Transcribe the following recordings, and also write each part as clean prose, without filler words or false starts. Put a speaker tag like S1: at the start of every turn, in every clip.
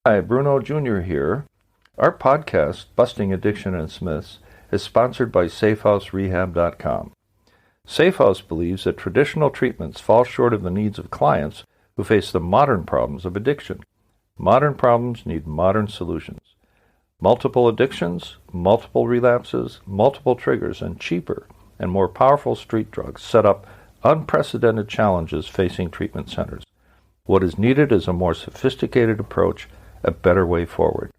S1: Hi, Bruno Jr. here. Our podcast, Busting Addiction and Smiths, is sponsored by SafeHouseRehab.com. SafeHouse believes that traditional treatments fall short of the needs of clients who face the modern problems of addiction. Modern problems need modern solutions. Multiple addictions, multiple relapses, multiple triggers, and cheaper and more powerful street drugs set up unprecedented challenges facing treatment centers. What is needed is a more sophisticated approach, a better way forward.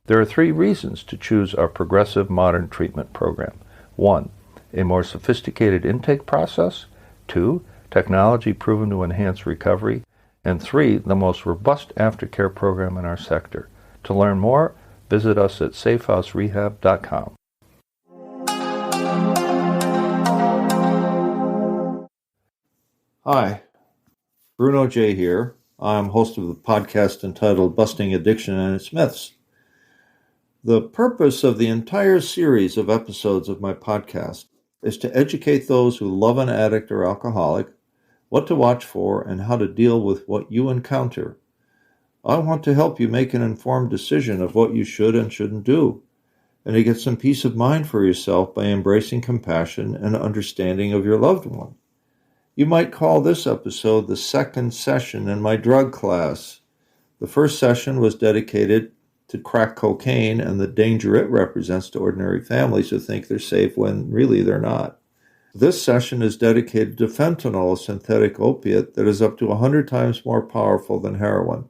S1: There are 3 reasons to choose our progressive modern treatment program. 1, a more sophisticated intake process. 2, technology proven to enhance recovery. And 3, the most robust aftercare program in our sector. To learn more, visit us at safehouserehab.com. Hi, Bruno J. here. I'm host of the podcast entitled Busting Addiction and its Myths. The purpose of the entire series of episodes of my podcast is to educate those who love an addict or alcoholic, what to watch for, and how to deal with what you encounter. I want to help you make an informed decision of what you should and shouldn't do, and to get some peace of mind for yourself by embracing compassion and understanding of your loved one. You might call this episode the second session in my drug class. The first session was dedicated to crack cocaine and the danger it represents to ordinary families who think they're safe when really they're not. This session is dedicated to fentanyl, a synthetic opiate that is up to 100 times more powerful than heroin.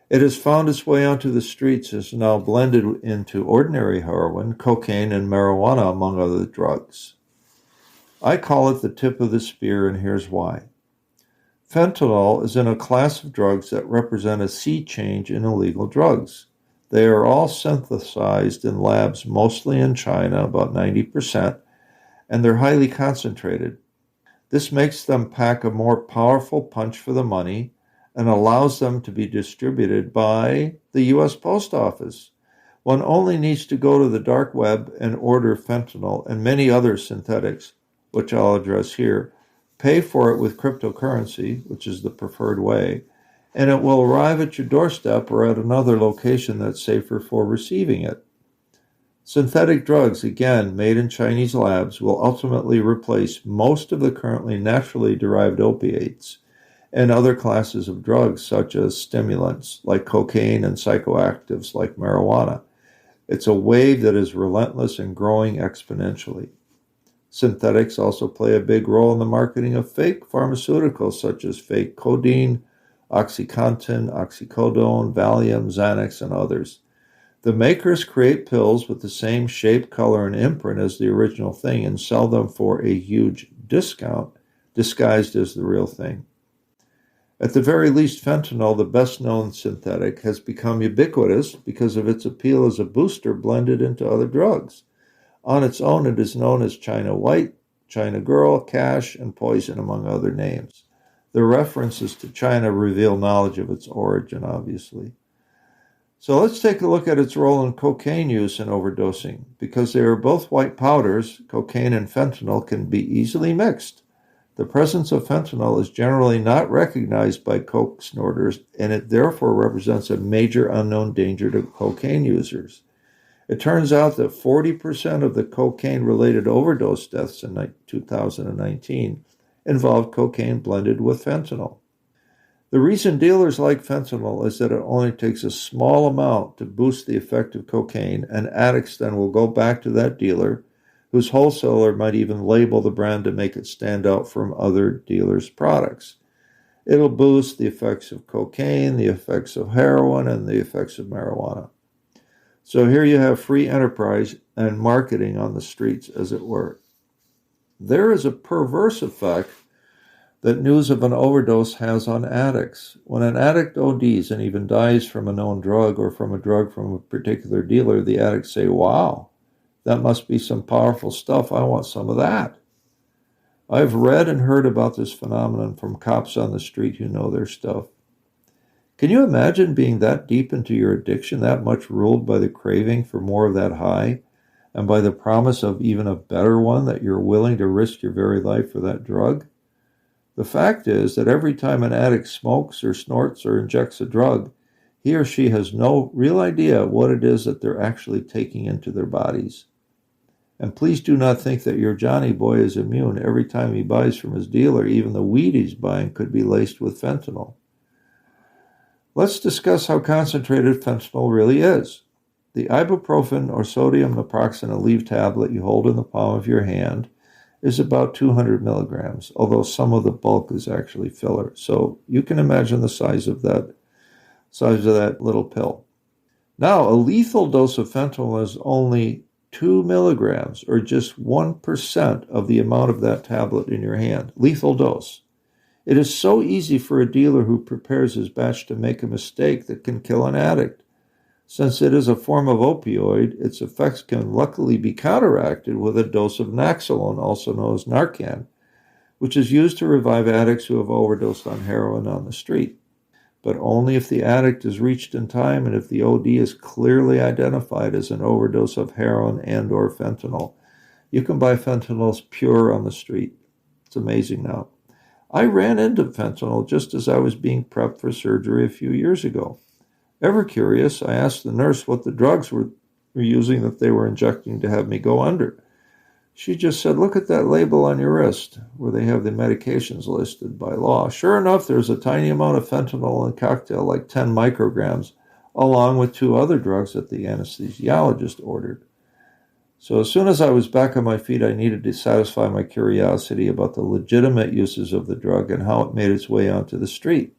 S1: It has found its way onto the streets and is now blended into ordinary heroin, cocaine, and marijuana, among other drugs. I call it the tip of the spear, and here's why. Fentanyl is in a class of drugs that represent a sea change in illegal drugs. They are all synthesized in labs, mostly in China, about 90%, and they're highly concentrated. This makes them pack a more powerful punch for the money and allows them to be distributed by the U.S. Post Office. One only needs to go to the dark web and order fentanyl and many other synthetics, which I'll address here, pay for it with cryptocurrency, which is the preferred way, and it will arrive at your doorstep or at another location that's safer for receiving it. Synthetic drugs, again, made in Chinese labs, will ultimately replace most of the currently naturally derived opiates and other classes of drugs such as stimulants like cocaine and psychoactives like marijuana. It's a wave that is relentless and growing exponentially. Synthetics also play a big role in the marketing of fake pharmaceuticals such as fake codeine, OxyContin, oxycodone, Valium, Xanax, and others. The makers create pills with the same shape, color, and imprint as the original thing and sell them for a huge discount, disguised as the real thing. At the very least, fentanyl, the best-known synthetic, has become ubiquitous because of its appeal as a booster blended into other drugs. On its own, it is known as China White, China Girl, Cash, and Poison, among other names. The references to China reveal knowledge of its origin, obviously. So let's take a look at its role in cocaine use and overdosing. Because they are both white powders, cocaine and fentanyl can be easily mixed. The presence of fentanyl is generally not recognized by coke snorters, and it therefore represents a major unknown danger to cocaine users. It turns out that 40% of the cocaine-related overdose deaths in 2019 involved cocaine blended with fentanyl. The reason dealers like fentanyl is that it only takes a small amount to boost the effect of cocaine, and addicts then will go back to that dealer, whose wholesaler might even label the brand to make it stand out from other dealers' products. It'll boost the effects of cocaine, the effects of heroin, and the effects of marijuana. So here you have free enterprise and marketing on the streets, as it were. There is a perverse effect that news of an overdose has on addicts. When an addict ODs and even dies from a known drug or from a drug from a particular dealer, the addicts say, "Wow, that must be some powerful stuff. I want some of that." I've read and heard about this phenomenon from cops on the street who know their stuff. Can you imagine being that deep into your addiction, that much ruled by the craving for more of that high, and by the promise of even a better one, that you're willing to risk your very life for that drug? The fact is that every time an addict smokes or snorts or injects a drug, he or she has no real idea what it is that they're actually taking into their bodies. And please do not think that your Johnny boy is immune. Every time he buys from his dealer, even the weed he's buying could be laced with fentanyl. Let's discuss how concentrated fentanyl really is. The ibuprofen or sodium naproxen Aleve tablet you hold in the palm of your hand is about 200 milligrams, although some of the bulk is actually filler. So you can imagine the size of that little pill. Now, a lethal dose of fentanyl is only 2 milligrams, or just 1% of the amount of that tablet in your hand. Lethal dose. It is so easy for a dealer who prepares his batch to make a mistake that can kill an addict. Since it is a form of opioid, its effects can luckily be counteracted with a dose of Naxalone, also known as Narcan, which is used to revive addicts who have overdosed on heroin on the street. But only if the addict is reached in time and if the OD is clearly identified as an overdose of heroin and or fentanyl. You can buy fentanyl pure on the street. It's amazing now. I ran into fentanyl just as I was being prepped for surgery a few years ago. Ever curious, I asked the nurse what the drugs were using that they were injecting to have me go under. She just said, look at that label on your wrist where they have the medications listed by law. Sure enough, there's a tiny amount of fentanyl in a cocktail, like 10 micrograms, along with 2 other drugs that the anesthesiologist ordered. So as soon as I was back on my feet, I needed to satisfy my curiosity about the legitimate uses of the drug and how it made its way onto the street.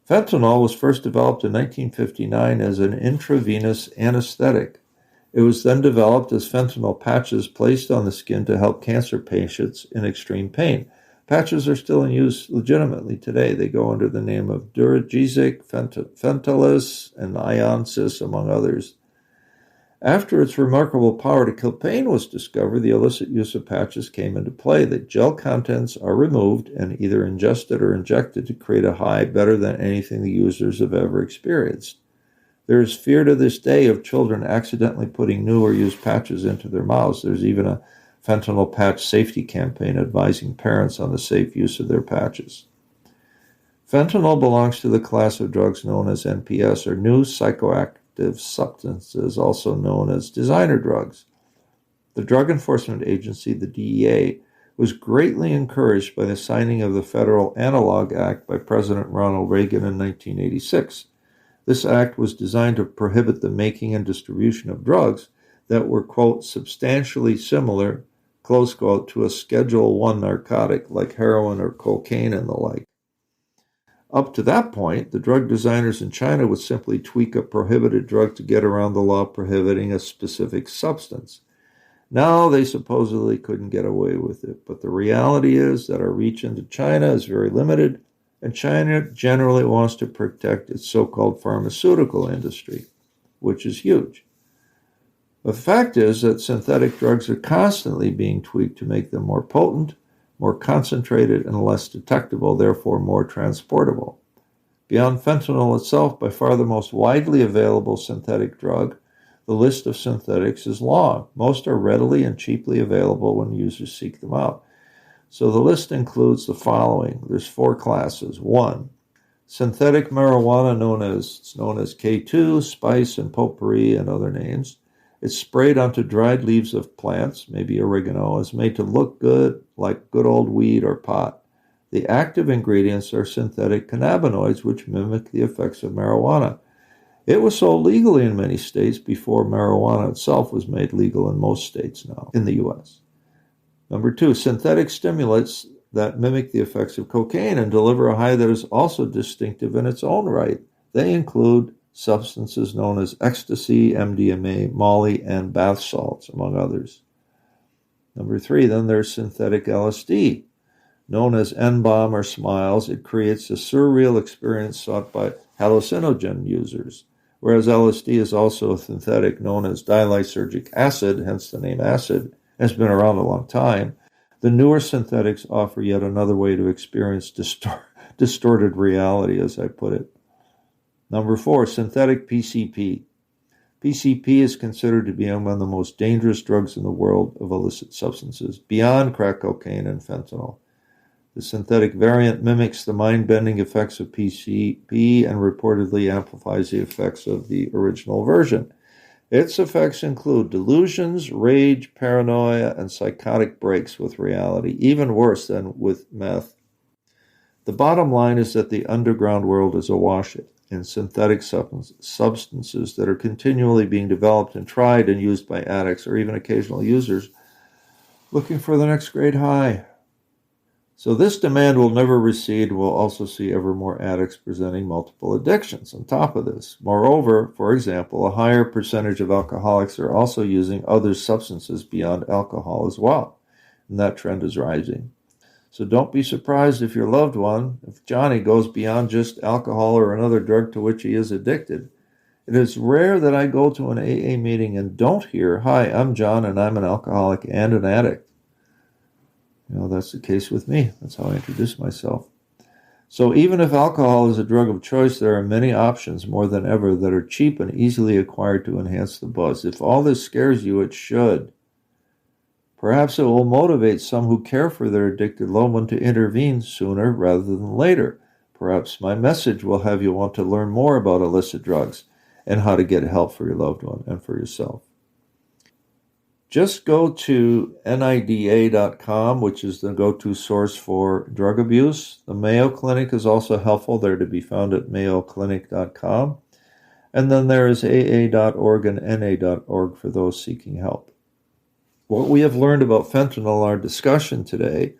S1: Fentanyl was first developed in 1959 as an intravenous anesthetic. It was then developed as fentanyl patches placed on the skin to help cancer patients in extreme pain. Patches are still in use legitimately today. They go under the name of Duragesic, Fentanyl, and Ionsis, among others. After its remarkable power to kill pain was discovered, the illicit use of patches came into play. The gel contents are removed and either ingested or injected to create a high better than anything the users have ever experienced. There is fear to this day of children accidentally putting new or used patches into their mouths. There's even a fentanyl patch safety campaign advising parents on the safe use of their patches. Fentanyl belongs to the class of drugs known as NPS, or new psychoactive substances, also known as designer drugs. The Drug Enforcement Agency, the DEA, was greatly encouraged by the signing of the Federal Analog Act by President Ronald Reagan in 1986. This act was designed to prohibit the making and distribution of drugs that were, quote, substantially similar, close quote, to a Schedule I narcotic like heroin or cocaine and the like. Up to that point, the drug designers in China would simply tweak a prohibited drug to get around the law prohibiting a specific substance. Now they supposedly couldn't get away with it, but the reality is that our reach into China is very limited, and China generally wants to protect its so-called pharmaceutical industry, which is huge. The fact is that synthetic drugs are constantly being tweaked to make them more potent, more concentrated, and less detectable, therefore more transportable. Beyond fentanyl itself, by far the most widely available synthetic drug, the list of synthetics is long. Most are readily and cheaply available when users seek them out. So the list includes the following. There's 4 classes. 1, synthetic marijuana known as K2, spice, and potpourri, and other names. It's sprayed onto dried leaves of plants, maybe oregano, is made to look good, like good old weed or pot. The active ingredients are synthetic cannabinoids, which mimic the effects of marijuana. It was sold legally in many states before marijuana itself was made legal in most states now in the U.S. Number 2, synthetic stimulants that mimic the effects of cocaine and deliver a high that is also distinctive in its own right. They include substances known as ecstasy, MDMA, Molly, and bath salts, among others. Number 3, then there's synthetic LSD. Known as N-bomb or smiles, it creates a surreal experience sought by hallucinogen users, whereas LSD is also a synthetic known as dilysergic acid, hence the name acid, has been around a long time. The newer synthetics offer yet another way to experience distorted reality, as I put it. Number 4, synthetic PCP. PCP is considered to be among the most dangerous drugs in the world of illicit substances, beyond crack cocaine and fentanyl. The synthetic variant mimics the mind-bending effects of PCP and reportedly amplifies the effects of the original version. Its effects include delusions, rage, paranoia, and psychotic breaks with reality, even worse than with meth. The bottom line is that the underground world is awash in synthetic substances that are continually being developed and tried and used by addicts or even occasional users looking for the next great high. So this demand will never recede. We'll also see ever more addicts presenting multiple addictions on top of this. Moreover, for example, a higher percentage of alcoholics are also using other substances beyond alcohol as well, and that trend is rising. So don't be surprised if your loved one, if Johnny, goes beyond just alcohol or another drug to which he is addicted. It is rare that I go to an AA meeting and don't hear, "Hi, I'm John and I'm an alcoholic and an addict." That's the case with me. That's how I introduce myself. So even if alcohol is a drug of choice, there are many options more than ever that are cheap and easily acquired to enhance the buzz. If all this scares you, it should. Perhaps it will motivate some who care for their addicted loved one to intervene sooner rather than later. Perhaps my message will have you want to learn more about illicit drugs and how to get help for your loved one and for yourself. Just go to NIDA.com, which is the go-to source for drug abuse. The Mayo Clinic is also helpful. They're to be found at mayoclinic.com. And then there is AA.org and NA.org for those seeking help. What we have learned about fentanyl in our discussion today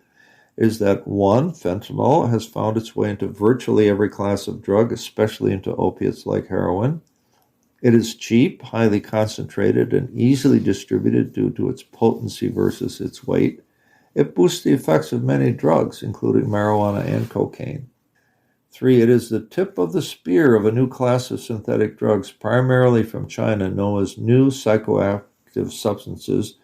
S1: is that, one, fentanyl has found its way into virtually every class of drug, especially into opiates like heroin. It is cheap, highly concentrated, and easily distributed due to its potency versus its weight. It boosts the effects of many drugs, including marijuana and cocaine. 3, it is the tip of the spear of a new class of synthetic drugs, primarily from China, known as new psychoactive substances,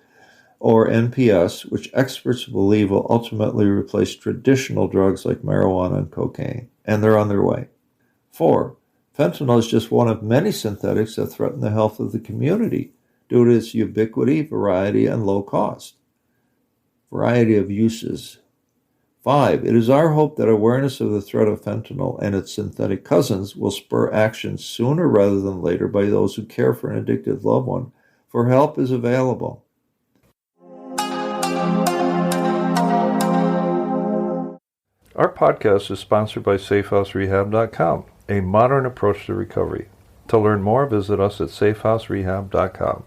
S1: or NPS, which experts believe will ultimately replace traditional drugs like marijuana and cocaine, and they're on their way. 4, fentanyl is just one of many synthetics that threaten the health of the community due to its ubiquity, variety, and low cost. Variety of uses. 5, it is our hope that awareness of the threat of fentanyl and its synthetic cousins will spur action sooner rather than later by those who care for an addicted loved one, for help is available. Our podcast is sponsored by SafeHouseRehab.com, a modern approach to recovery. To learn more, visit us at SafeHouseRehab.com.